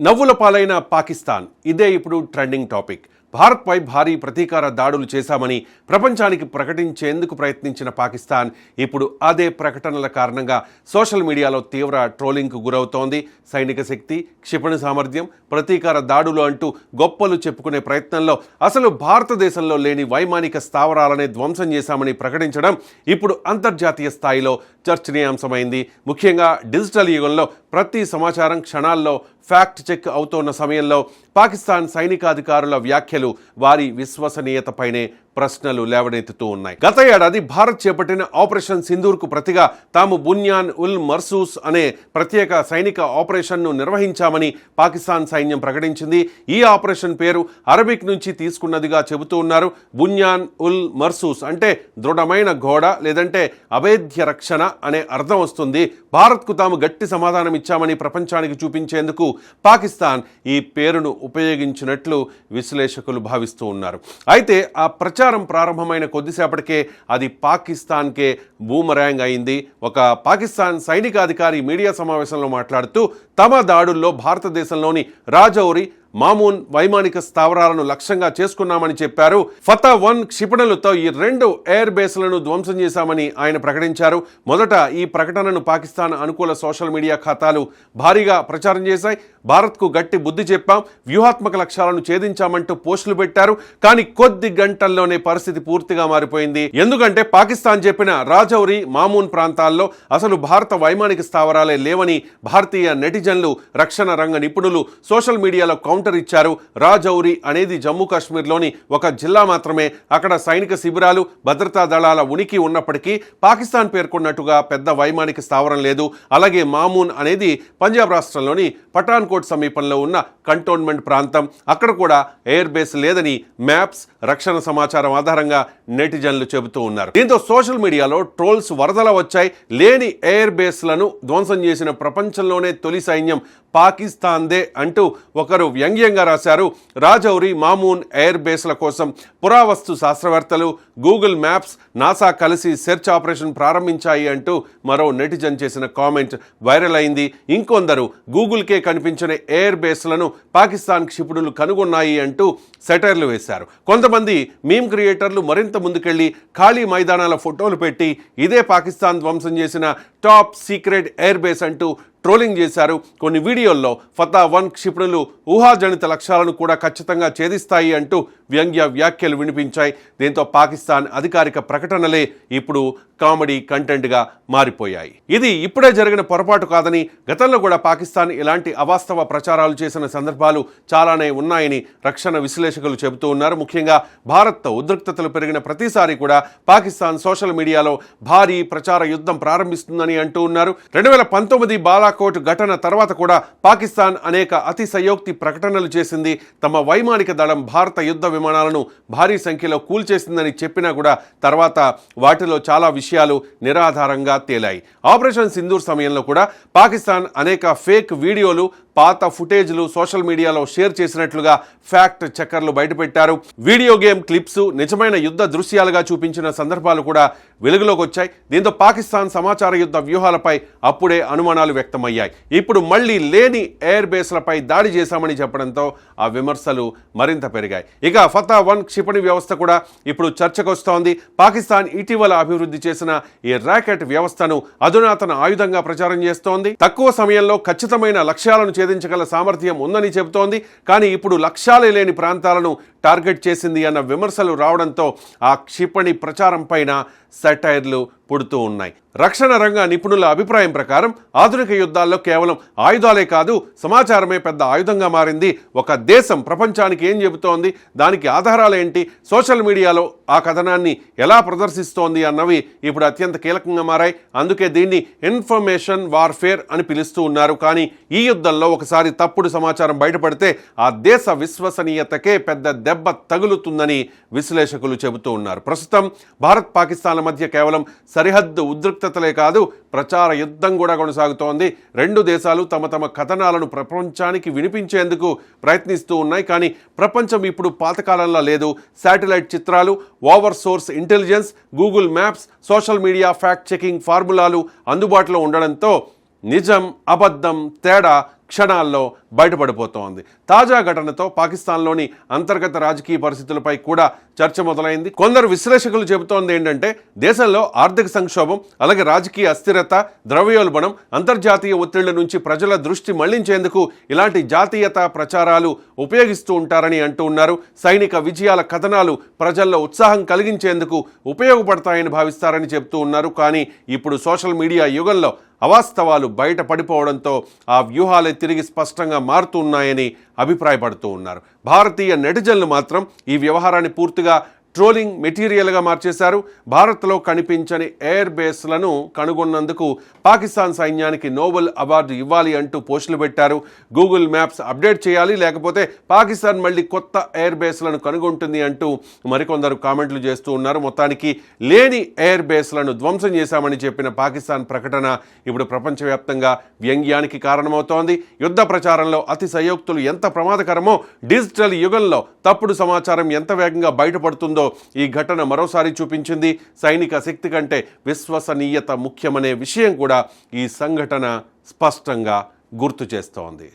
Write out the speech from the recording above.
నవ్వుల పాలైన పాకిస్తాన్ ఇదే ఇప్పుడు ట్రెండింగ్ టాపిక్. భారత్పై భారీ ప్రతీకార దాడులు చేశామని ప్రపంచానికి ప్రకటించేందుకు ప్రయత్నించిన పాకిస్తాన్ ఇప్పుడు అదే ప్రకటనల కారణంగా సోషల్ మీడియాలో తీవ్ర ట్రోలింగ్కు గురవుతోంది. సైనిక శక్తి, క్షిపణి సామర్థ్యం, ప్రతీకార దాడులు అంటూ గొప్పలు చెప్పుకునే ప్రయత్నంలో అసలు భారతదేశంలో లేని వైమానిక స్థావరాలనే ధ్వంసం చేశామని ప్రకటించడం ఇప్పుడు అంతర్జాతీయ స్థాయిలో చర్చనీయాంశమైంది. ముఖ్యంగా డిజిటల్ యుగంలో ప్రతి సమాచారం క్షణాల్లో ఫ్యాక్ట్ చెక్ అవుతోన్న సమయంలో పాకిస్తాన్ సైనికాధికారుల వ్యాఖ్యలు వారి విశ్వసనీయతపైనే ప్రశ్నలు లేవనెత్తుతూ ఉన్నాయి. గత ఏడాది భారత్ చేపట్టిన ఆపరేషన్ సింధూర్కు ప్రతిగా తాము బున్యాన్ ఉల్ మర్సూస్ అనే ప్రత్యేక సైనిక ఆపరేషన్ను నిర్వహించామని పాకిస్తాన్ సైన్యం ప్రకటించింది. ఈ ఆపరేషన్ పేరు అరబిక్ నుంచి తీసుకున్నదిగా చెబుతూ ఉన్నారు. బున్యాన్ ఉల్ మర్సూస్ అంటే దృఢమైన గోడ లేదంటే అభేద్య రక్షణ అనే అర్థం వస్తుంది. భారత్కు తాము గట్టి సమాధానం ఇచ్చామని ప్రపంచానికి చూపించేందుకు పాకిస్తాన్ ఈ పేరును ఉపయోగించినట్లు విశ్లేషకులు భావిస్తూ ఉన్నారు. అయితే ఆ ప్రచారం ప్రారంభమైన కొద్దిసేపటికే అది పాకిస్తాన్కే బూమరాంగ్ అయింది. ఒక పాకిస్తాన్ సైనికాధికారి మీడియా సమావేశంలో మాట్లాడుతూ తమ దాడుల్లో భారతదేశంలోని రాజౌరి, మామూన్ వైమానిక స్థావరాలను లక్ష్యంగా చేసుకున్నామని చెప్పారు. ఫతా-1 క్షిపణులతో ఈ 2 ఎయిర్ బేస్లను ధ్వంసం చేశామని ఆయన ప్రకటించారు. మొదట ఈ ప్రకటనను పాకిస్తాన్ అనుకూల సోషల్ మీడియా ఖాతాలు భారీగా ప్రచారం చేశాయి. భారత్కు గట్టి బుద్ధి చెప్పాం, వ్యూహాత్మక లక్ష్యాలను ఛేదించామంటూ పోస్టులు పెట్టారు. కానీ కొద్ది గంటల్లోనే పరిస్థితి పూర్తిగా మారిపోయింది. ఎందుకంటే పాకిస్తాన్ చెప్పిన రాజౌరి, మామూన్ ప్రాంతాల్లో అసలు భారత వైమానిక స్థావరాలే లేవని భారతీయ నెటిజన్లు, రక్షణ రంగ నిపుణులు సోషల్ మీడియాలో కౌంటర్ ఇచ్చారు. రాజౌరి అనేది జమ్మూ కాశ్మీర్లోని ఒక జిల్లా మాత్రమే. అక్కడ సైనిక శిబిరాలు, భద్రతా దళాల ఉనికి ఉన్నప్పటికీ పాకిస్తాన్ పేర్కొన్నట్టుగా పెద్ద వైమానిక స్థావరం లేదు. అలాగే మామూన్ అనేది పంజాబ్ రాష్ట్రంలోని పఠాన్కోట్ సమీపంలో ఉన్న కంటోన్మెంట్ ప్రాంతం. అక్కడ కూడా ఎయిర్ బేస్ లేదని మ్యాప్స్, రక్షణ సమాచారం ఆధారంగా నెటిజన్లు చెబుతూ ఉన్నారు. దీంతో సోషల్ మీడియాలో ట్రోల్స్ వరదల వచ్చాయి. లేని ఎయిర్ బేస్లను ధ్వంసం చేసిన ప్రపంచంలోనే తొలి సైన్యం పాకిస్తాన్దే అంటూ ఒకరు వ్యంగ్యంగా రాశారు. రాజౌరి, మామూన్ ఎయిర్ బేస్ల కోసం పురావస్తు శాస్త్రవేత్తలు, గూగుల్ మ్యాప్స్, నాసా కలిసి సెర్చ్ ఆపరేషన్ ప్రారంభించాయి అంటూ మరో నెటిజన్ చేసిన కామెంట్ వైరల్ అయింది. ఇంకొందరు గూగుల్కే కనిపించిన ఎయిర్ బేస్లను పాకిస్తాన్ క్షిపణులు కనుగొన్నాయి అంటూ సెటైర్లు వేశారు. కొంతమంది మీమ్ క్రియేటర్లు మరింత ముందుకెళ్లి ఖాళీ మైదానాల ఫోటోలు పెట్టి ఇదే పాకిస్తాన్ ధ్వంసం చేసిన టాప్ సీక్రెట్ ఎయిర్ బేస్ అంటూ ట్రోలింగ్ చేశారు. కొన్ని వీడియోల్లో ఫతా-1 క్షిపణులు ఊహాజనిత లక్ష్యాలను కూడా ఖచ్చితంగా ఛేదిస్తాయి అంటూ వ్యంగ్య వ్యాఖ్యలు వినిపించాయి. దీంతో పాకిస్తాన్ అధికారిక ప్రకటనలే ఇప్పుడు కామెడీ కంటెంట్గా మారిపోయాయి. ఇది ఇప్పుడే జరిగిన పొరపాటు కాదని, గతంలో కూడా పాకిస్తాన్ ఇలాంటి అవాస్తవ ప్రచారాలు చేసిన సందర్భాలు చాలానే ఉన్నాయని రక్షణ విశ్లేషకులు చెబుతూ ఉన్నారు. ముఖ్యంగా భారత్తో ఉద్రిక్తతలు పెరిగిన ప్రతిసారి కూడా పాకిస్తాన్ సోషల్ మీడియాలో భారీ ప్రచార యుద్ధం ప్రారంభిస్తుందని అంటూ ఉన్నారు. 2019 బాలాకోట్ ఘటన తర్వాత కూడా పాకిస్తాన్ అనేక అతిశయోక్తి ప్రకటనలు చేసింది. తమ వైమానిక దళం భారత యుద్ధ విమానాలను భారీ సంఖ్యలో కూల్చేసిందని చెప్పినా కూడా తర్వాత వాటిలో చాలా విషయాలు నిరాధారంగా తేలాయి. ఆపరేషన్ సింధూర్ సమయంలో కూడా పాకిస్తాన్ అనేక ఫేక్ వీడియోలు, పాత ఫుటేజ్లు సోషల్ మీడియాలో షేర్ చేసినట్లుగా ఫ్యాక్ట్ చెక్కర్లు బయటపెట్టారు. వీడియో గేమ్ క్లిప్స్ నిజమైన యుద్ధ దృశ్యాలుగా చూపించిన సందర్భాలు కూడా వెలుగులోకి వచ్చాయి. దీంతో పాకిస్తాన్ సమాచార యుద్ధ వ్యూహాలపై అప్పుడే అనుమానాలు వ్యక్తమయ్యాయి. ఇప్పుడు మళ్ళీ లేని ఎయిర్ బేస్లపై దాడి చేశామని చెప్పడంతో ఆ విమర్శలు మరింత పెరిగాయి. ఇక ఫతా-1 క్షిపణి వ్యవస్థ కూడా ఇప్పుడు చర్చకొస్తోంది. పాకిస్తాన్ ఇటీవల అభివృద్ధి చేసిన ఈ రాకెట్ వ్యవస్థను అధునాతన ఆయుధంగా ప్రచారం చేస్తోంది. తక్కువ సమయంలో ఖచ్చితమైన లక్ష్యాలను ఛేదించగల సామర్థ్యం ఉందని చెబుతోంది. కానీ ఇప్పుడు లక్ష్యాలే లేని ప్రాంతాలను టార్గెట్ చేసింది అన్న విమర్శలు రావడంతో ఆ క్షిపణి ప్రచారం పైన సెటైర్లు పుడుతూ ఉన్నాయి. రక్షణ రంగ నిపుణుల అభిప్రాయం ప్రకారం ఆధునిక యుద్ధాల్లో కేవలం ఆయుధాలే కాదు, సమాచారమే పెద్ద ఆయుధంగా మారింది. ఒక దేశం ప్రపంచానికి ఏం చెబుతోంది, దానికి ఆధారాలు ఏంటి, సోషల్ మీడియాలో ఆ కథనాన్ని ఎలా ప్రదర్శిస్తోంది అన్నవి ఇప్పుడు అత్యంత కీలకంగా మారాయి. అందుకే దీన్ని ఇన్ఫర్మేషన్ వార్ఫేర్ అని పిలుస్తూ ఉన్నారు. కానీ ఈ యుద్ధంలో ఒకసారి తప్పుడు సమాచారం బయటపడితే ఆ దేశ విశ్వసనీయతకే పెద్ద దెబ్బ తగులుతుందని విశ్లేషకులు చెబుతూ ఉన్నారు. ప్రస్తుతం భారత్, పాకిస్తాన్ల మధ్య కేవలం సరిహద్దు ఉద్రిక్తతలే కాదు, ప్రచార యుద్ధం కూడా కొనసాగుతోంది. 2 దేశాలు తమ తమ కథనాలను ప్రపంచానికి వినిపించేందుకు ప్రయత్నిస్తూ ఉన్నాయి. కానీ ప్రపంచం ఇప్పుడు పాతకాలంలో లేదు. శాటిలైట్ చిత్రాలు, over source intelligence, Google maps, social media fact checking ఫార్ములాలు అందుబాటులో ఉండడంతో నిజం, అబద్ధం తేడా క్షణాల్లో బయటపడిపోతోంది. తాజా ఘటనతో పాకిస్తాన్లోని అంతర్గత రాజకీయ పరిస్థితులపై కూడా చర్చ మొదలైంది. కొందరు విశ్లేషకులు చెబుతోంది ఏంటంటే దేశంలో ఆర్థిక సంక్షోభం, అలాగే రాజకీయ అస్థిరత, ద్రవ్యోల్బణం, అంతర్జాతీయ ఒత్తిళ్ల నుంచి ప్రజల దృష్టి మళ్లించేందుకు ఇలాంటి జాతీయత ప్రచారాలు ఉపయోగిస్తూ ఉంటారని అంటూ ఉన్నారు. సైనిక విజయాల కథనాలు ప్రజల్లో ఉత్సాహం కలిగించేందుకు ఉపయోగపడతాయని భావిస్తారని చెబుతూ ఉన్నారు. కానీ ఇప్పుడు సోషల్ మీడియా యుగంలో అవాస్తవాలు బయట పడిపోవడంతో ఆ వ్యూహాలే తిరిగి స్పష్టంగా మారుతున్నాయని అభిప్రాయపడుతూ ఉన్నారు. భారతీయ నెటిజన్లు మాత్రం ఈ వ్యవహారాన్ని పూర్తిగా ట్రోలింగ్ మెటీరియల్గా మార్చేశారు. భారత్లో కనిపించని ఎయిర్ బేస్లను కనుగొన్నందుకు పాకిస్తాన్ సైన్యానికి నోబెల్ అవార్డు ఇవ్వాలి అంటూ పోస్టులు పెట్టారు. గూగుల్ మ్యాప్స్ అప్డేట్ చేయాలి, లేకపోతే పాకిస్తాన్ మళ్ళీ కొత్త ఎయిర్ బేస్లను కనుగొంటుంది అంటూ మరికొందరు కామెంట్లు చేస్తూ ఉన్నారు. మొత్తానికి లేని ఎయిర్ బేస్లను ధ్వంసం చేశామని చెప్పిన పాకిస్తాన్ ప్రకటన ఇప్పుడు ప్రపంచవ్యాప్తంగా వ్యంగ్యానికి కారణమవుతోంది. యుద్ధ ప్రచారంలో అతి సయోక్తులు ఎంత ప్రమాదకరమో, డిజిటల్ యుగంలో తప్పుడు సమాచారం ఎంత వేగంగా బయటపడుతుందో ఈ ఘటన మరోసారి చూపించింది. సైనిక శక్తి కంటే విశ్వసనీయత ముఖ్యమనే విషయం కూడా ఈ సంఘటన స్పష్టంగా గుర్తు చేస్తోంది.